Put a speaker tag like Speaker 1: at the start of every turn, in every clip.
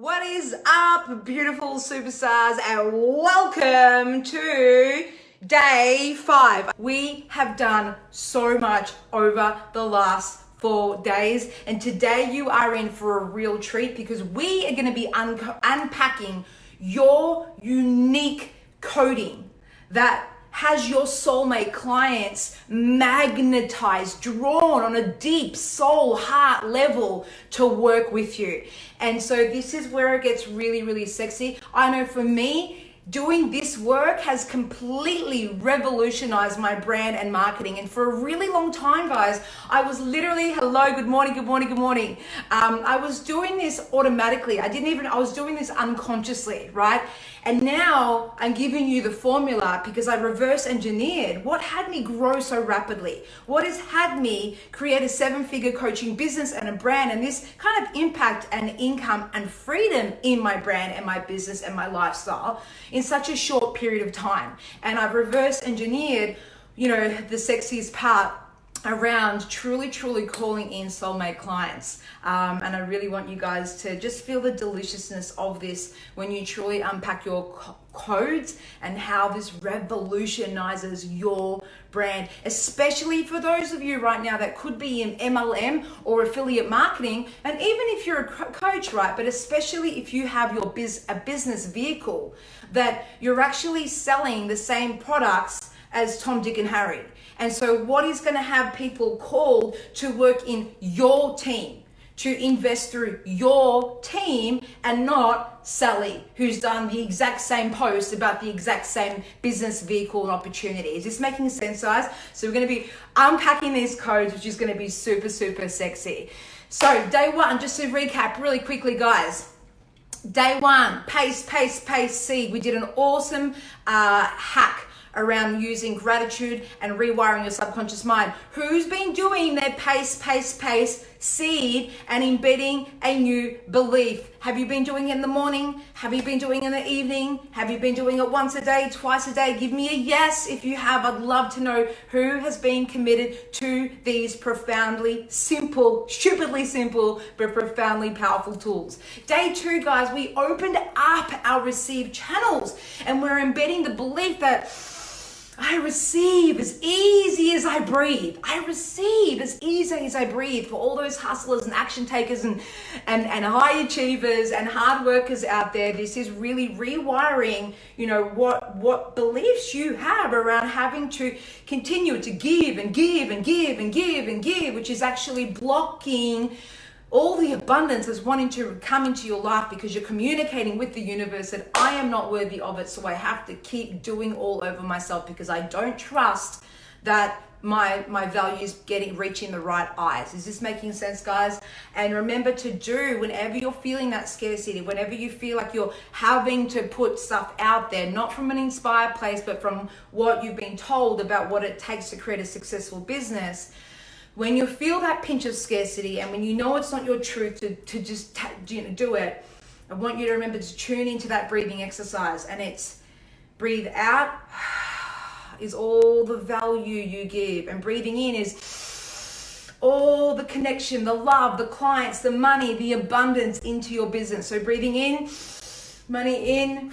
Speaker 1: What is up, beautiful superstars, and welcome to day 5. We have done so much over the last 4 days, and today you are in for a real treat because we are going to be unpacking your unique coding that has your soulmate clients magnetized, drawn on a deep soul heart level to work with you. And so this is where it gets really, really sexy. I know for me, doing this work has completely revolutionized my brand and marketing. And for a really long time, guys, I was literally, hello, good morning, good morning, good morning. I was doing this automatically. I was doing this unconsciously, right? And now I'm giving you the formula because I reverse engineered what had me grow so rapidly, what has had me create a 7-figure coaching business and a brand, and this kind of impact and income and freedom in my brand and my business and my lifestyle in such a short period of time. And I've reverse engineered, the sexiest part around truly calling in soulmate clients. And I really want you guys to just feel the deliciousness of this when you truly unpack your codes and how this revolutionizes your brand, especially for those of you right now that could be in MLM or affiliate marketing. And even if you're a coach, right? But especially if you have a business vehicle that you're actually selling the same products as Tom, Dick, and Harry. And so what is going to have people called to work in your team, to invest through your team, and not Sally, who's done the exact same post about the exact same business vehicle and opportunity. Is this making sense, guys? So we're going to be unpacking these codes, which is going to be super sexy. So day 1, just to recap really quickly, guys. Day 1, pace, seed. We did an awesome hack around using gratitude and rewiring your subconscious mind. Who's been doing their pace, seed and embedding a new belief? Have you been doing it in the morning? Have you been doing it in the evening? Have you been doing it once a day, twice a day? Give me a yes if you have. I'd love to know who has been committed to these profoundly simple, stupidly simple, but profoundly powerful tools. Day 2, guys, we opened up our receive channels and we're embedding the belief that I receive as easy as I breathe. I receive as easy as I breathe. For all those hustlers and action takers and high achievers and hard workers out there, this is really rewiring, what beliefs you have around having to continue to give, which is actually blocking all the abundance is wanting to come into your life because you're communicating with the universe that I am not worthy of it, so I have to keep doing all over myself because I don't trust that my values reaching the right eyes. Is this making sense, guys? And remember to do, whenever you're feeling that scarcity, whenever you feel like you're having to put stuff out there, not from an inspired place, but from what you've been told about what it takes to create a successful business. When you feel that pinch of scarcity and when you know it's not your truth to just do it, I want you to remember to tune into that breathing exercise. And it's breathe out is all the value you give. And breathing in is all the connection, the love, the clients, the money, the abundance into your business. So breathing in, money in,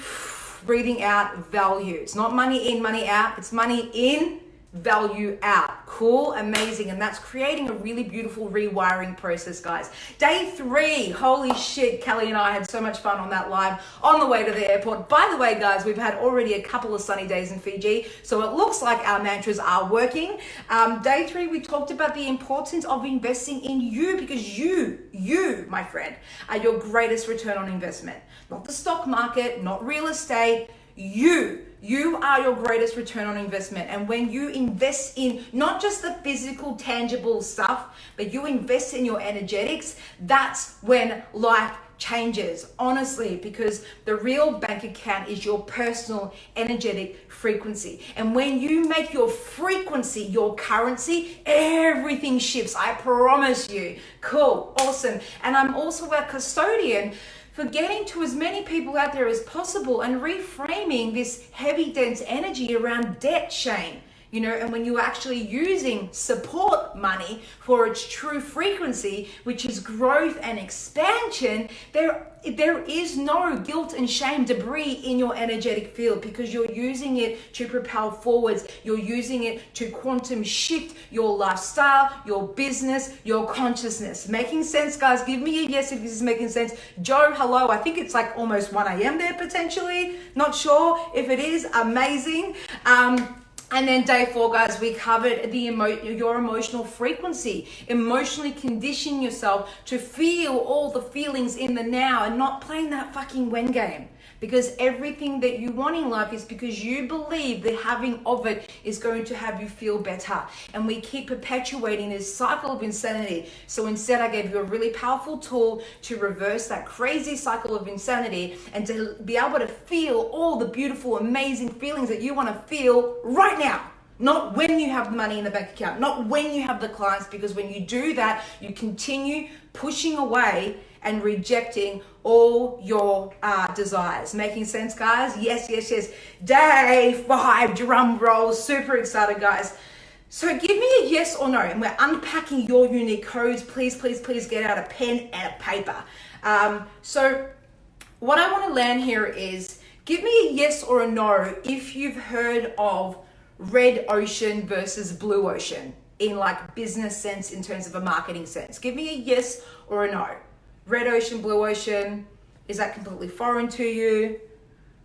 Speaker 1: breathing out, value. It's not money in, money out. It's money in, value out. Cool, amazing. And that's creating a really beautiful rewiring process, guys. Day 3, holy shit, Kelly and I had so much fun on that live on the way to the airport. By the way, guys, we've had already a couple of sunny days in Fiji, so it looks like our mantras are working. Day 3, we talked about the importance of investing in you because you, my friend, are your greatest return on investment. Not the stock market, not real estate, You are your greatest return on investment. And when you invest in not just the physical, tangible stuff, but you invest in your energetics, that's when life changes, honestly, because the real bank account is your personal energetic frequency. And when you make your frequency your currency, everything shifts. I promise you. Cool, awesome. And I'm also a custodian for getting to as many people out there as possible and reframing this heavy, dense energy around debt shame. And when you're actually using support money for its true frequency, which is growth and expansion, there is no guilt and shame debris in your energetic field, because you're using it to propel forwards. You're using it to quantum shift your lifestyle, your business, your consciousness. Making sense, guys? Give me a yes if this is making sense. Joe, hello. I think it's like almost 1 a.m. there potentially. Not sure. If it is, amazing. And then day 4, guys, we covered your emotional frequency. Emotionally condition yourself to feel all the feelings in the now and not playing that fucking when game. Because everything that you want in life is because you believe the having of it is going to have you feel better. And we keep perpetuating this cycle of insanity. So instead, I gave you a really powerful tool to reverse that crazy cycle of insanity and to be able to feel all the beautiful, amazing feelings that you want to feel right now. Not when you have the money in the bank account, not when you have the clients, because when you do that, you continue pushing away and rejecting all your desires. Making sense, guys? Yes, yes, yes. Day 5, drum roll. Super excited, guys. So give me a yes or no, and we're unpacking your unique codes. Please, please, please get out a pen and a paper. So what I want to land here is, give me a yes or a no if you've heard of red ocean versus blue ocean in like business sense, in terms of a marketing sense. Give me a yes or a no. Red ocean, blue ocean, is that completely foreign to you?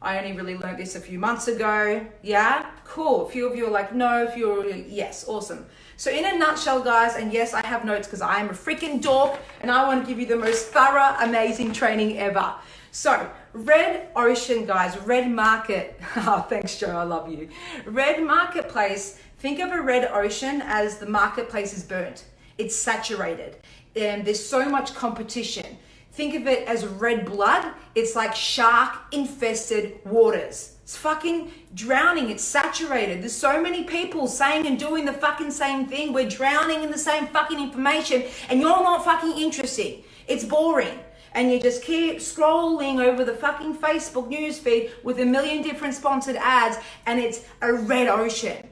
Speaker 1: I only really learned this a few months ago. Yeah, cool. A few of you are like, no, a few are yes, awesome. So in a nutshell, guys, and yes, I have notes because I am a freaking dork and I want to give you the most thorough, amazing training ever. So red ocean, guys, red market. Oh, thanks, Joe. I love you. Red marketplace. Think of a red ocean as the marketplace is burnt. It's saturated. And there's so much competition. Think of it as red blood. It's like shark infested waters. It's fucking drowning. It's saturated. There's so many people saying and doing the fucking same thing. We're drowning in the same fucking information and you're not fucking interesting. It's boring. And you just keep scrolling over the fucking Facebook newsfeed with a million different sponsored ads, and it's a red ocean.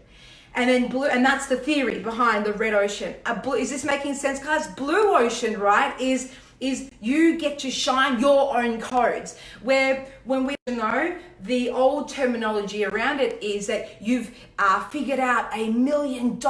Speaker 1: And then blue, and that's the theory behind the red ocean. Is this making sense, guys? Blue ocean, right, is you get to shine your own codes. Where when we know the old terminology around it is that you've figured out $1 million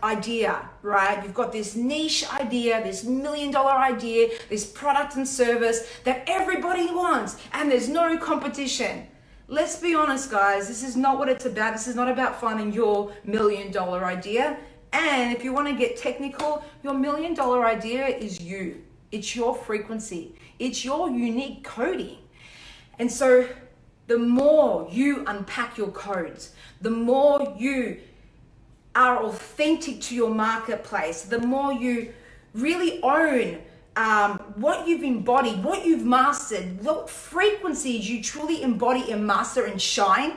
Speaker 1: idea, right? You've got this niche idea, this $1 million idea, this product and service that everybody wants, and there's no competition. Let's be honest, guys, this is not what it's about. This is not about finding your $1 million idea. And if you want to get technical, your $1 million idea is you. It's your frequency. It's your unique coding. And so the more you unpack your codes, the more you are authentic to your marketplace, the more you really own what you've embodied, what you've mastered, what frequencies you truly embody and master and shine,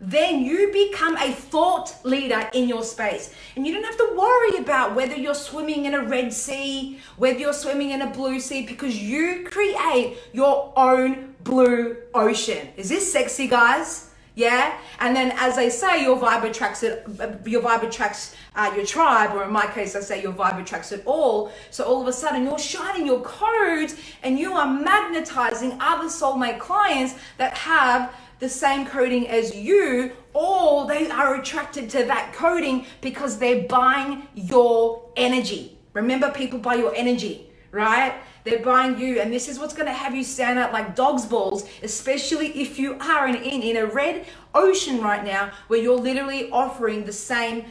Speaker 1: then you become a thought leader in your space. And you don't have to worry about whether you're swimming in a red sea, whether you're swimming in a blue sea, because you create your own blue ocean. Is this sexy, guys? Yeah, and then as they say, your vibe attracts it. Your vibe attracts your tribe, or in my case, I say your vibe attracts it all. So all of a sudden, you're shining your codes, and you are magnetizing other soulmate clients that have the same coding as you, or they are attracted to that coding because they're buying your energy. Remember, people buy your energy, right? They're buying you, and this is what's going to have you stand out like dog's balls, especially if you are in a red ocean right now, where you're literally offering the same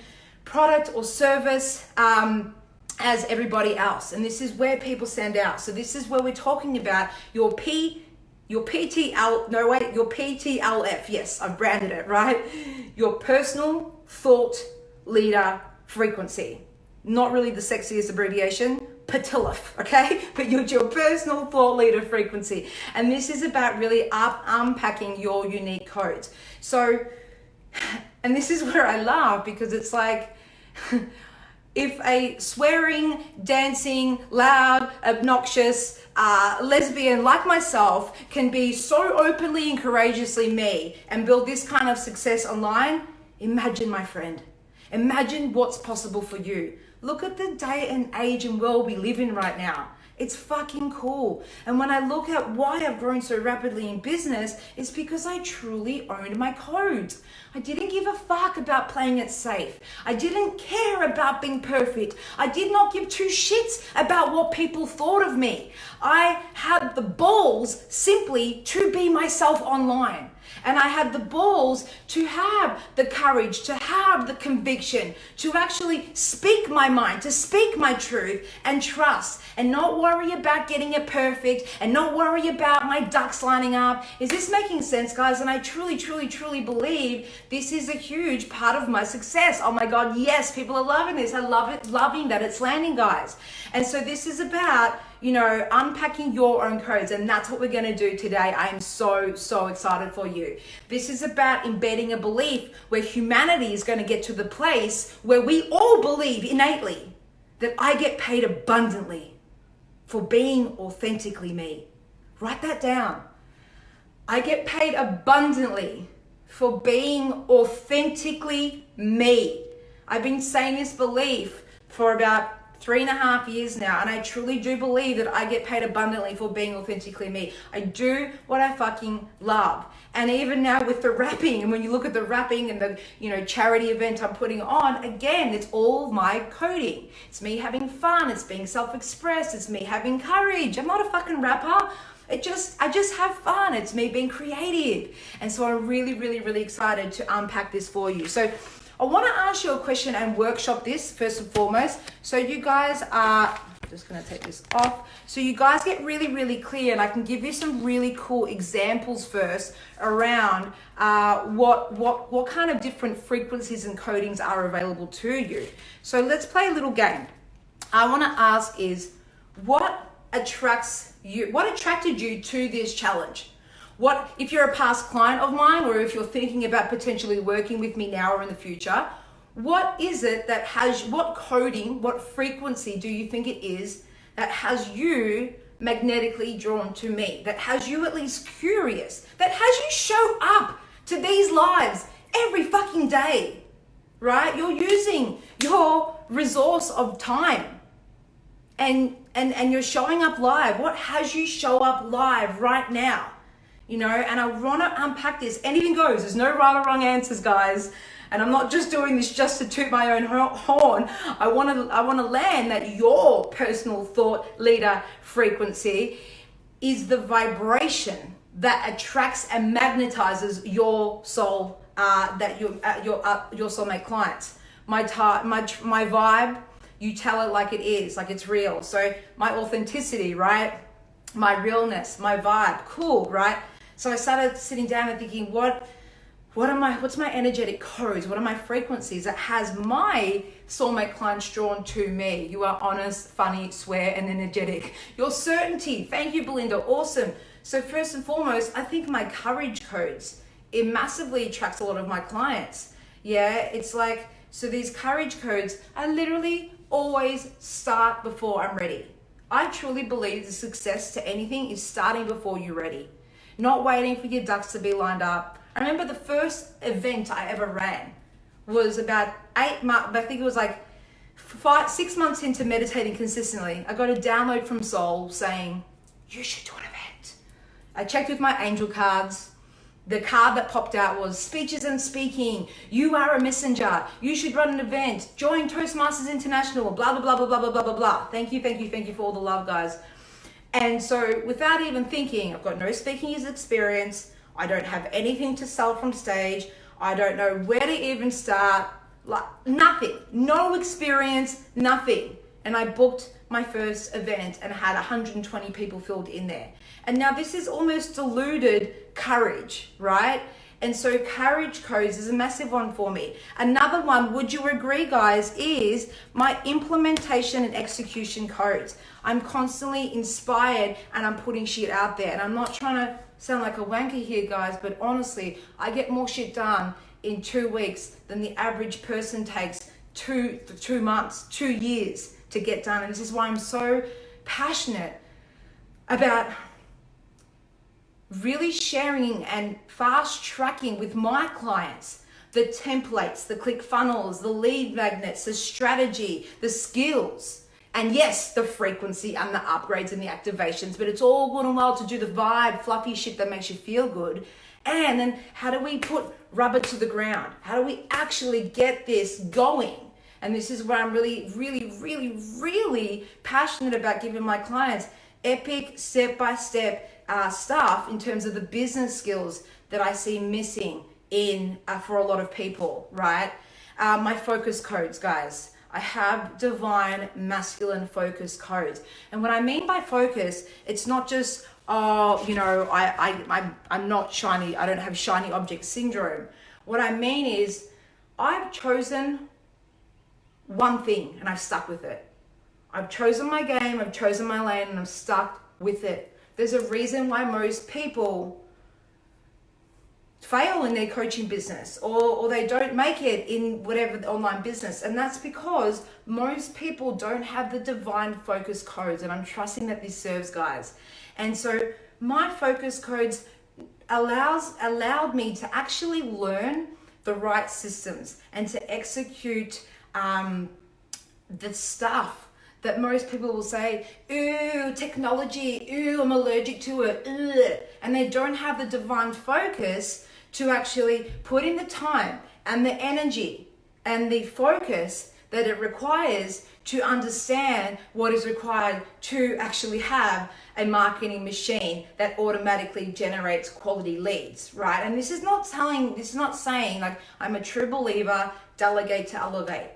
Speaker 1: product or service as everybody else. And this is where people stand out. So this is where we're talking about your PTLF. Yes, I've branded it, right? Your personal thought leader frequency. Not really the sexiest abbreviation, PTLF, okay? But your personal thought leader frequency. And this is about really unpacking your unique codes. So, and this is where I laugh, because it's like, if a swearing, dancing, loud, obnoxious, lesbian like myself can be so openly and courageously me and build this kind of success online, Imagine, my friend. Imagine what's possible for you. Look at the day and age and world we live in right now. It's fucking cool. And when I look at why I've grown so rapidly in business, it's because I truly owned my codes. I didn't give a fuck about playing it safe. I didn't care about being perfect. I did not give two shits about what people thought of me. I had the balls simply to be myself online. And I had the balls to have the courage, to have the conviction, to actually speak my mind, to speak my truth and trust and not worry about getting it perfect and not worry about my ducks lining up. Is this making sense, guys? And I truly, truly, truly believe this is a huge part of my success. Oh my God, yes, people are loving this. I love it, loving that it's landing, guys. And so this is about, unpacking your own codes. And that's what we're going to do today. I am so, so excited for you. This is about embedding a belief where humanity is going to get to the place where we all believe innately that I get paid abundantly for being authentically me. Write that down. I get paid abundantly for being authentically me. I've been saying this belief for about 3.5 years now, and I truly do believe that I get paid abundantly for being authentically me. I do what I fucking love. And even now with the rapping, and when you look at the rapping and the charity event I'm putting on, again, it's all my coding. It's me having fun, it's being self-expressed, it's me having courage. I'm not a fucking rapper. I just have fun. It's me being creative. And so I'm really, really, really excited to unpack this for you. So I want to ask you a question and workshop this first and foremost. So you guys are, just going to take this off. So you guys get really, really clear, and I can give you some really cool examples first around what kind of different frequencies and codings are available to you. So let's play a little game. I want to ask is, what attracted you to this challenge? What, if you're a past client of mine, or if you're thinking about potentially working with me now or in the future, what is it that has, what coding, what frequency do you think it is that has you magnetically drawn to me, that has you at least curious, that has you show up to these lives every fucking day, right? You're using your resource of time and you're showing up live. What has you show up live right now? And I want to unpack this. Anything goes. There's no right or wrong answers, guys. And I'm not just doing this just to toot my own horn. I want to land that your personal thought leader frequency is the vibration that attracts and magnetizes your soul, your soulmate clients. My vibe, you tell it like it is, like it's real. So my authenticity, right? My realness, my vibe, cool, right? So I started sitting down and thinking, what's my energetic codes? What are my frequencies that has my soulmate clients drawn to me? You are honest, funny, swear, and energetic. Your certainty. Thank you, Belinda. Awesome. So first and foremost, I think my courage codes, it massively attracts a lot of my clients. Yeah, it's like, so these courage codes, I literally always start before I'm ready. I truly believe the success to anything is starting before you're ready. Not waiting for your ducks to be lined up. I remember the first event I ever ran was about 8 months, I think it was like 6 months into meditating consistently. I got a download from Soul saying, you should do an event. I checked with my angel cards. The card that popped out was speeches and speaking. You are a messenger. You should run an event. Join Toastmasters International. Blah, blah, blah, blah, blah, blah, blah, blah, blah. Thank you, thank you, thank you for all the love, guys. And so without even thinking, I've got no speaking experience. I don't have anything to sell from stage. I don't know where to even start. Like nothing, no experience, nothing. And I booked my first event and had 120 people filled in there. And now this is almost diluted courage, right? And so courage codes is a massive one for me. Another one, would you agree, guys, is my implementation and execution codes. I'm constantly inspired and I'm putting shit out there. And I'm not trying to sound like a wanker here, guys, but honestly, I get more shit done in 2 weeks than the average person takes 2 months, 2 years to get done. And this is why I'm so passionate about really sharing and fast tracking with my clients the templates, the click funnels, the lead magnets, the strategy, the skills, and yes, the frequency and the upgrades and the activations. But it's all good and well to do the vibe, fluffy shit that makes you feel good. And then how do we put rubber to the ground? How do we actually get this going? And this is where I'm really, really, really, really passionate about giving my clients epic step-by-step stuff in terms of the business skills that I see missing in for a lot of people, right? My focus codes, guys. I have divine masculine focus codes. And what I mean by focus, it's not just, oh, you know, I'm not shiny, I don't have shiny object syndrome. What I mean is I've chosen one thing and I've stuck with it. I've chosen my game, I've chosen my lane, and I'm stuck with it. There's a reason why most people fail in their coaching business or they don't make it in whatever online business, and that's because most people don't have the divine focus codes, and I'm trusting that this serves, guys. And so my focus codes allowed me to actually learn the right systems and to execute the stuff that most people will say, ooh, technology, ooh, I'm allergic to it, ugh. And they don't have the divine focus to actually put in the time and the energy and the focus that it requires to understand what is required to actually have a marketing machine that automatically generates quality leads, right? And this is not saying like I'm a true believer, delegate to elevate.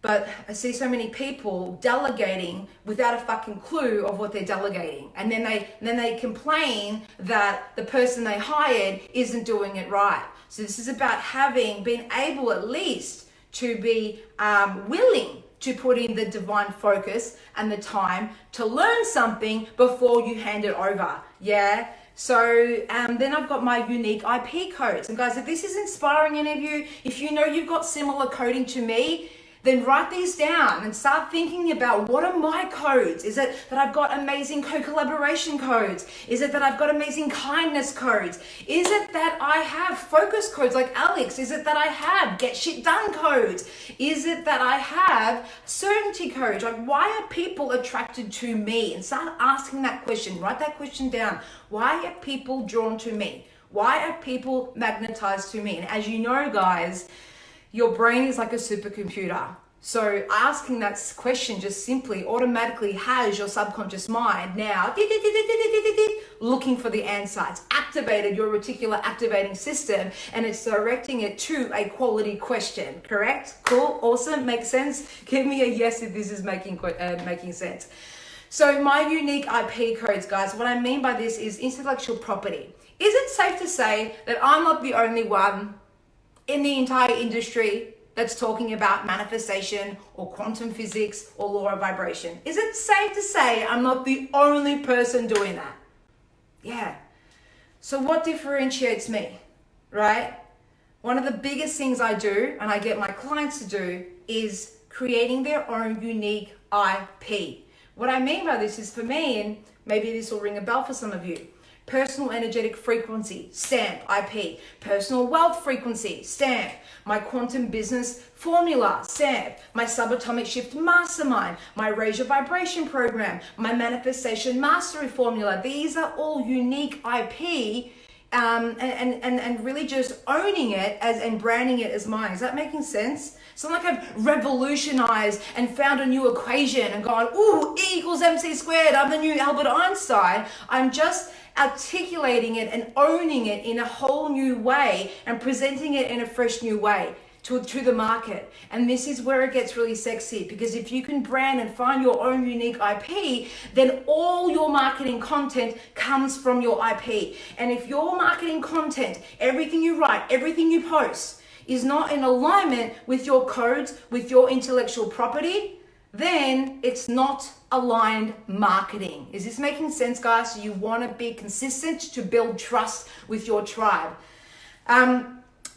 Speaker 1: But I see so many people delegating without a fucking clue of what they're delegating. And then they complain that the person they hired isn't doing it right. So this is about being able at least to be willing to put in the divine focus and the time to learn something before you hand it over. Yeah. So then I've got my unique IP codes. And guys, if this is inspiring any of you, if you know you've got similar coding to me, then write these down and start thinking about what are my codes? Is it that I've got amazing co-collaboration codes? Is it that I've got amazing kindness codes? Is it that I have focus codes like Alex? Is it that I have get shit done codes? Is it that I have certainty codes? Like, why are people attracted to me? And start asking that question. Write that question down. Why are people drawn to me? Why are people magnetized to me? And as you know, guys, your brain is like a supercomputer. So asking that question just simply automatically has your subconscious mind now looking for the answer. It's activated your reticular activating system and it's directing it to a quality question. Correct? Cool? Awesome? Makes sense? Give me a yes if this is making sense. So my unique IP codes, guys, what I mean by this is intellectual property. Is it safe to say that I'm not the only one in the entire industry that's talking about manifestation or quantum physics or law of vibration? Is it safe to say I'm not the only person doing that? Yeah. So what differentiates me, right? One of the biggest things I do, and I get my clients to do, is creating their own unique IP. What I mean by this is, for me, and maybe this will ring a bell for some of you, personal energetic frequency, stamp, IP. Personal wealth frequency, stamp. My quantum business formula, stamp. My subatomic shift mastermind. My raise your vibration program. My manifestation mastery formula. These are all unique IP and really just owning it and branding it as mine. Is that making sense? It's not like I've revolutionized and found a new equation and gone, ooh, E equals MC squared. I'm the new Albert Einstein. I'm just articulating it and owning it in a whole new way and presenting it in a fresh new way to the market. And this is where it gets really sexy, because if you can brand and find your own unique IP, then all your marketing content comes from your IP. And if your marketing content, everything you write, everything you post, is not in alignment with your codes, with your intellectual property, then it's not aligned marketing. Is this making sense, guys? So you want to be consistent to build trust with your tribe.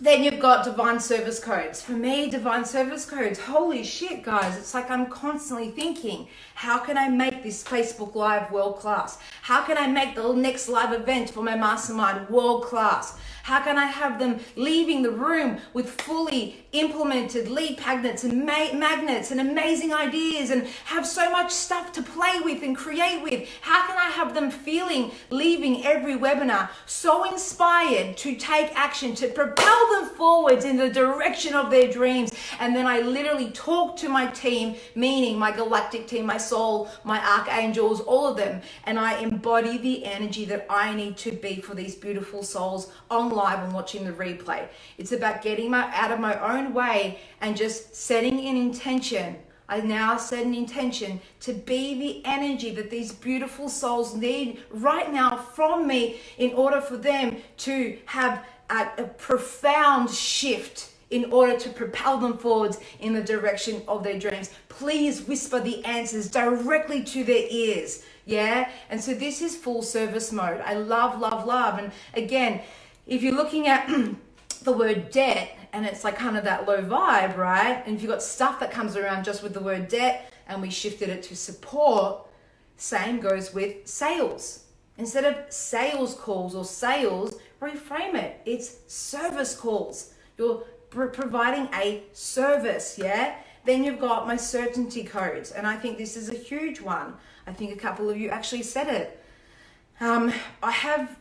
Speaker 1: Then you've got divine service codes. For me, divine service codes, holy shit, guys. It's like I'm constantly thinking, how can I make this Facebook Live world class? How can I make the next live event for my mastermind world class? How can I have them leaving the room with fully implemented lead magnets and magnets and amazing ideas and have so much stuff to play with and create with? How can I have them leaving every webinar so inspired to take action, to propel them forwards in the direction of their dreams? And then I literally talk to my team, meaning my galactic team, my soul, my archangels, all of them, and I embody the energy that I need to be for these beautiful souls on live and watching the replay. It's about getting out of my own way and just setting an intention. I now set an intention to be the energy that these beautiful souls need right now from me in order for them to have a profound shift in order to propel them forwards in the direction of their dreams. Please whisper the answers directly to their ears. Yeah. And so this is full service mode. I love, love, love. And again, if you're looking at the word debt and it's like kind of that low vibe, right? And if you've got stuff that comes around just with the word debt and we shifted it to support, same goes with sales. Instead of sales calls or sales, reframe it. It's service calls. You're providing a service, yeah? Then you've got my certainty codes. And I think this is a huge one. I think a couple of you actually said it. I have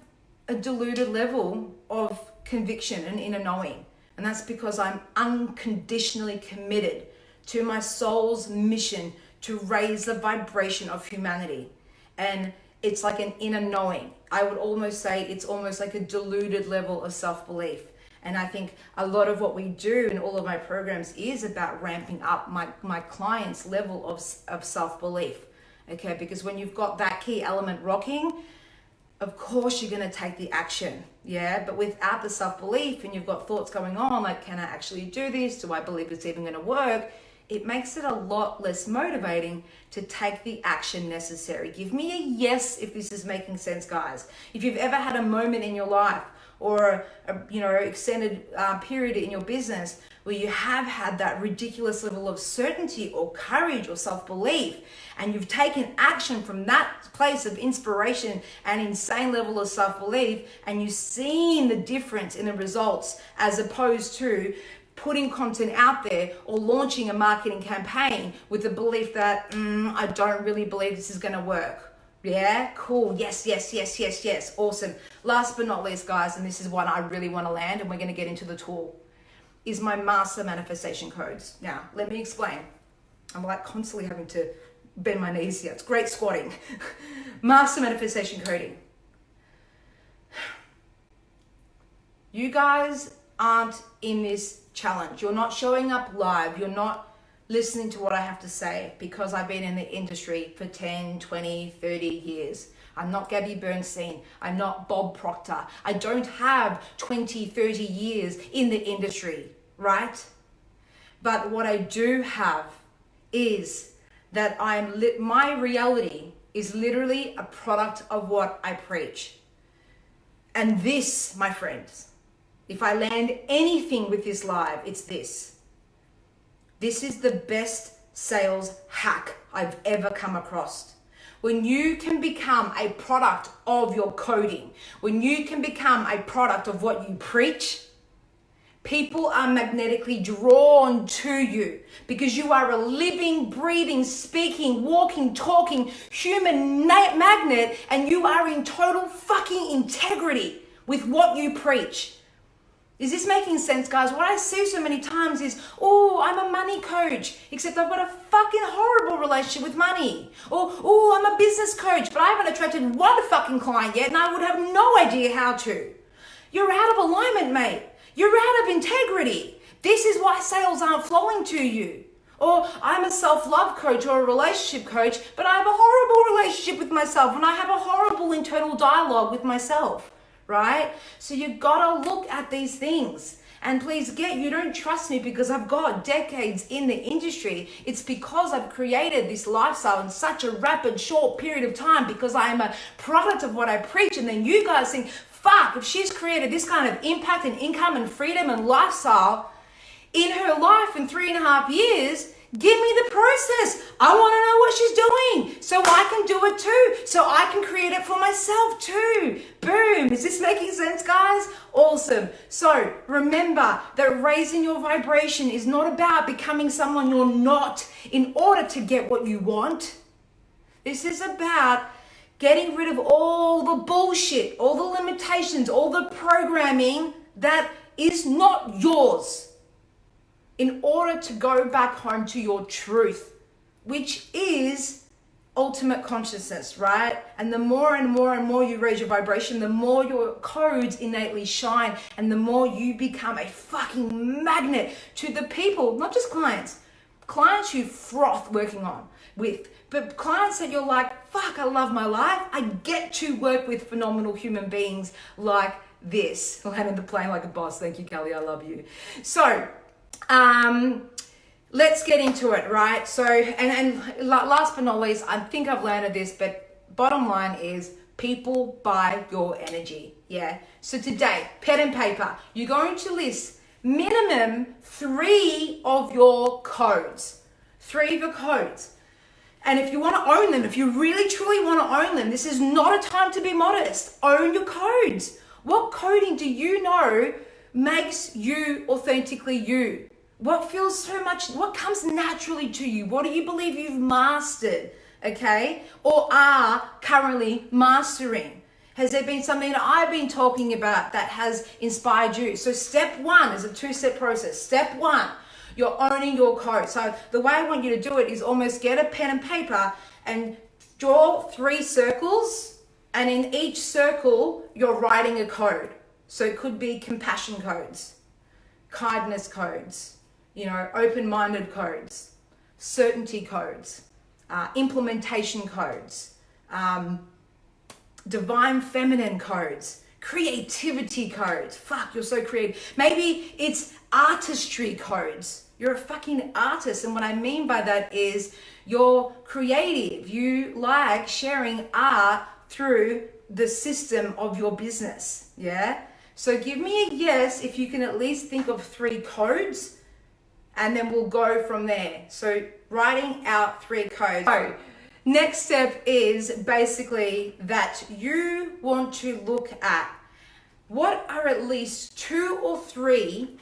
Speaker 1: a diluted level of conviction and inner knowing. And that's because I'm unconditionally committed to my soul's mission to raise the vibration of humanity. And it's like an inner knowing. I would almost say it's almost like a diluted level of self-belief. And I think a lot of what we do in all of my programs is about ramping up my clients' level of self-belief. Okay, because when you've got that key element rocking, of course you're going to take the action, yeah? But without the self-belief and you've got thoughts going on like, can I actually do this? Do I believe it's even going to work? It makes it a lot less motivating to take the action necessary. Give me a yes if this is making sense, guys. If you've ever had a moment in your life or a extended period in your business where you have had that ridiculous level of certainty or courage or self-belief, and you've taken action from that place of inspiration and insane level of self-belief, and you've seen the difference in the results as opposed to putting content out there or launching a marketing campaign with the belief that, I don't really believe this is gonna work. Yeah, cool, yes, yes, yes, yes, yes, awesome. Last but not least, guys, and this is one I really wanna land and we're gonna get into the tool, is my master manifestation codes. Now, let me explain. I'm like constantly having to bend my knees here. It's great squatting. Master manifestation coding. You guys aren't in this challenge. You're not showing up live. You're not listening to what I have to say because I've been in the industry for 10, 20, 30 years. I'm not Gabby Bernstein. I'm not Bob Proctor. I don't have 20, 30 years in the industry, right? But what I do have is that my reality is literally a product of what I preach. And this, my friends, if I land anything with this live, it's this. This is the best sales hack I've ever come across. When you can become a product of your coding, when you can become a product of what you preach, people are magnetically drawn to you because you are a living, breathing, speaking, walking, talking human magnet, and you are in total fucking integrity with what you preach. Is this making sense, guys? What I see so many times is, oh, I'm a money coach, except I've got a fucking horrible relationship with money. Or, oh, I'm a business coach, but I haven't attracted one fucking client yet and I would have no idea how to. You're out of alignment, mate. You're out of integrity. This is why sales aren't flowing to you. Or I'm a self-love coach or a relationship coach, but I have a horrible relationship with myself and I have a horrible internal dialogue with myself. Right? So you gotta look at these things And please you don't trust me because I've got decades in the industry. It's because I've created this lifestyle in such a rapid, short period of time because I am a product of what I preach. And then you guys think, fuck, if she's created this kind of impact and income and freedom and lifestyle in her life in 3.5 years, give me the process. I want to know what she's doing so I can do it too, so I can create it for myself too. Boom. Is this making sense, guys? Awesome. So remember that raising your vibration is not about becoming someone you're not in order to get what you want. This is about getting rid of all the bullshit, all the limitations, all the programming that is not yours, in order to go back home to your truth, which is ultimate consciousness, right? And the more and more and more you raise your vibration, the more your codes innately shine, and the more you become a fucking magnet to the people, not just clients you froth working with, but clients that you're like, fuck, I love my life. I get to work with phenomenal human beings like this. Landing the plane like a boss. Thank you, Kelly. I love you. So, let's get into it, right? So, and last but not least, I think I've landed this, but bottom line is people buy your energy. Yeah. So today, pen and paper, you're going to list minimum 3 of your codes. 3 of your codes. And if you want to own them, if you really truly want to own them, this is not a time to be modest. Own your codes. What coding do you know makes you authentically you? What feels so much, what comes naturally to you? What do you believe you've mastered, okay? Or are currently mastering? Has there been something that I've been talking about that has inspired you? So step 1 is a 2-step process. Step 1, you're owning your code. So the way I want you to do it is almost get a pen and paper and draw 3 circles, and in each circle, you're writing a code. So it could be compassion codes, kindness codes, open-minded codes, certainty codes, implementation codes, divine feminine codes, creativity codes. Fuck, you're so creative. Maybe it's artistry codes. You're a fucking artist. And what I mean by that is you're creative. You like sharing art through the system of your business. Yeah. So give me a yes if you can at least think of 3 codes, and then we'll go from there. So writing out 3 codes. So next step is basically that you want to look at what are at least 2 or 3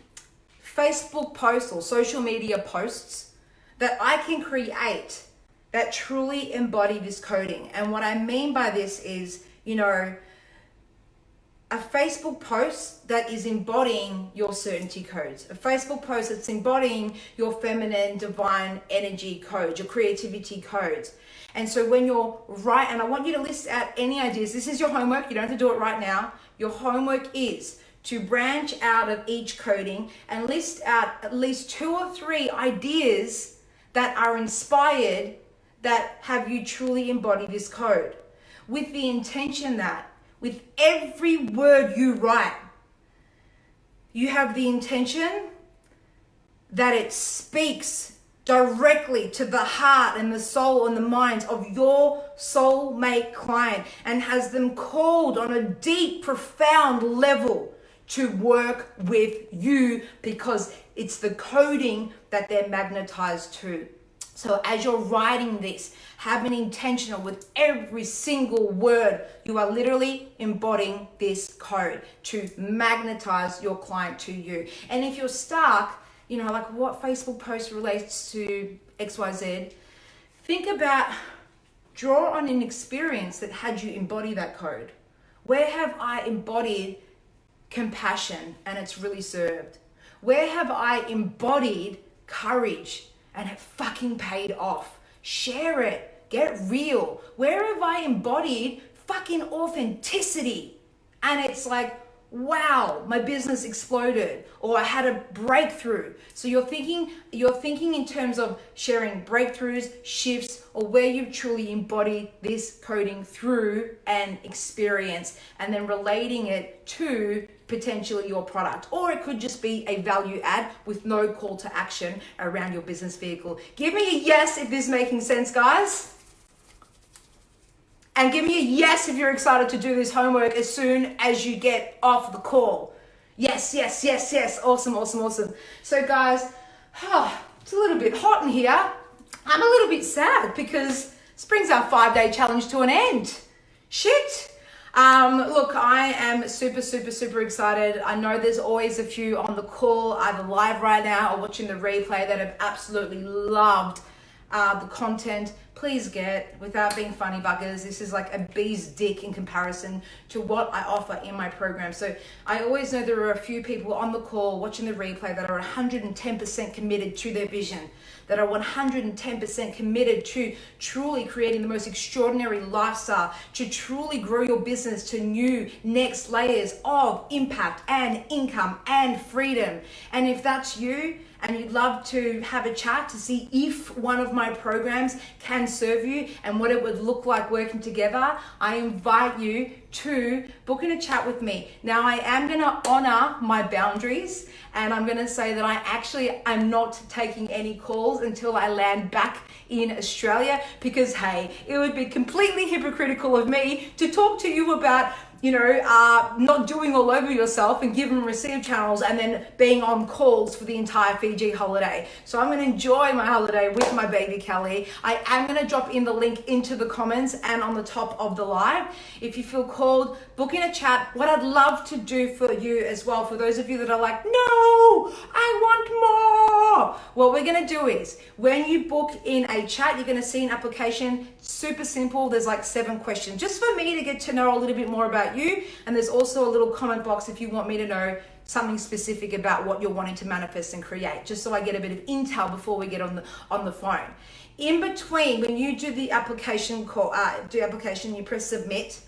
Speaker 1: Facebook posts or social media posts that I can create that truly embody this coding. And what I mean by this is, a Facebook post that is embodying your certainty codes, a Facebook post that's embodying your feminine divine energy codes, your creativity codes. And so when you're and I want you to list out any ideas. This is your homework. You don't have to do it right now. Your homework is to branch out of each coding and list out at least 2 or 3 ideas that are inspired, that have you truly embody this code, with the intention that with every word you write, you have the intention that it speaks directly to the heart and the soul and the minds of your soulmate client, and has them called on a deep, profound level to work with you, because it's the coding that they're magnetized to. So as you're writing this, have an intentional with every single word. You are literally embodying this code to magnetize your client to you. And if you're stuck, like what Facebook post relates to XYZ, think about, draw on an experience that had you embody that code. Where have I embodied compassion and it's really served? Where have I embodied courage and it fucking paid off? Share it. Get real. Where have I embodied fucking authenticity and it's like, wow, my business exploded, or I had a breakthrough. So you're thinking in terms of sharing breakthroughs, shifts, or where you truly embody this coding through an experience, and then relating it to potentially your product. Or it could just be a value add with no call to action around your business vehicle. Give me a yes if this is making sense, guys. And give me a yes if you're excited to do this homework as soon as you get off the call. Yes, yes, yes, yes. Awesome, awesome, awesome. So guys, it's a little bit hot in here. I'm a little bit sad because this brings our 5-day challenge to an end. Shit. Look, I am super, super, super excited. I know there's always a few on the call, either live right now or watching the replay, that have absolutely loved the content. Please get, without being funny buggers, this is like a bee's dick in comparison to what I offer in my program. So I always know there are a few people on the call watching the replay that are 110% committed to their vision, that are 110% committed to truly creating the most extraordinary lifestyle, to truly grow your business to new next layers of impact and income and freedom. And if that's you, and you'd love to have a chat to see if one of my programs can serve you and what it would look like working together, I invite you to book in a chat with me. Now, I am going to honor my boundaries, and I'm going to say that I'm not taking any calls until I land back in Australia, because hey, it would be completely hypocritical of me to talk to you about not doing all over yourself and give and receive channels and then being on calls for the entire Fiji holiday. So I'm going to enjoy my holiday with my baby Kelly. I am going to drop in the link into the comments and on the top of the live. If you feel called, book in a chat. What I'd love to do for you as well, for those of you that are like, no, I want more. What we're going to do is, when you book in a chat, you're going to see an application. Super simple. There's like 7 questions just for me to get to know a little bit more about you. And there's also a little comment box if you want me to know something specific about what you're wanting to manifest and create, just so I get a bit of intel before we get on the phone. In between, when you do the application you press submit,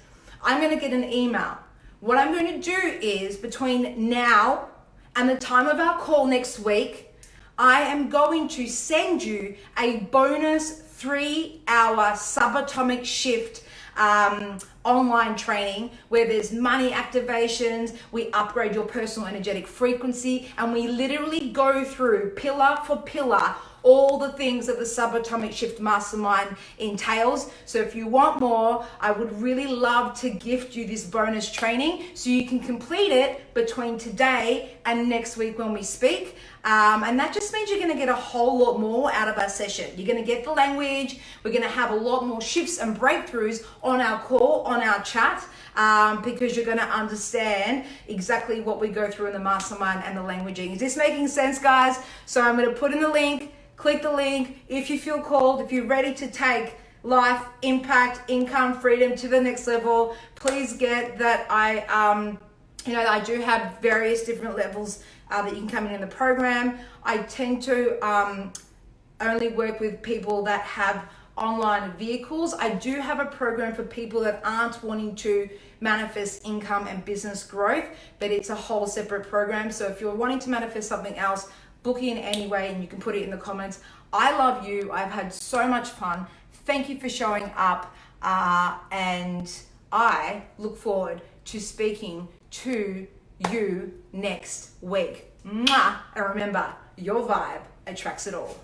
Speaker 1: I'm going to get an email. What I'm going to do is, between now and the time of our call next week, I am going to send you a bonus 3-hour subatomic shift online training, where there's money activations, we upgrade your personal energetic frequency, and we literally go through pillar for pillar all the things that the Subatomic Shift Mastermind entails. So if you want more, I would really love to gift you this bonus training so you can complete it between today and next week when we speak. And that just means you're going to get a whole lot more out of our session. You're going to get the language. We're going to have a lot more shifts and breakthroughs on our call, on our chat, because you're going to understand exactly what we go through in the mastermind and the languaging. Is this making sense, guys? So I'm going to put in the link. Click the link if you feel called, if you're ready to take life, impact, income, freedom to the next level. Please get that I do have various different levels that you can come in the program. I tend to only work with people that have online vehicles. I do have a program for people that aren't wanting to manifest income and business growth, but it's a whole separate program. So if you're wanting to manifest something else, book in anyway, and you can put it in the comments. I love you. I've had so much fun. Thank you for showing up. And I look forward to speaking to you next week. Mwah! And remember, your vibe attracts it all.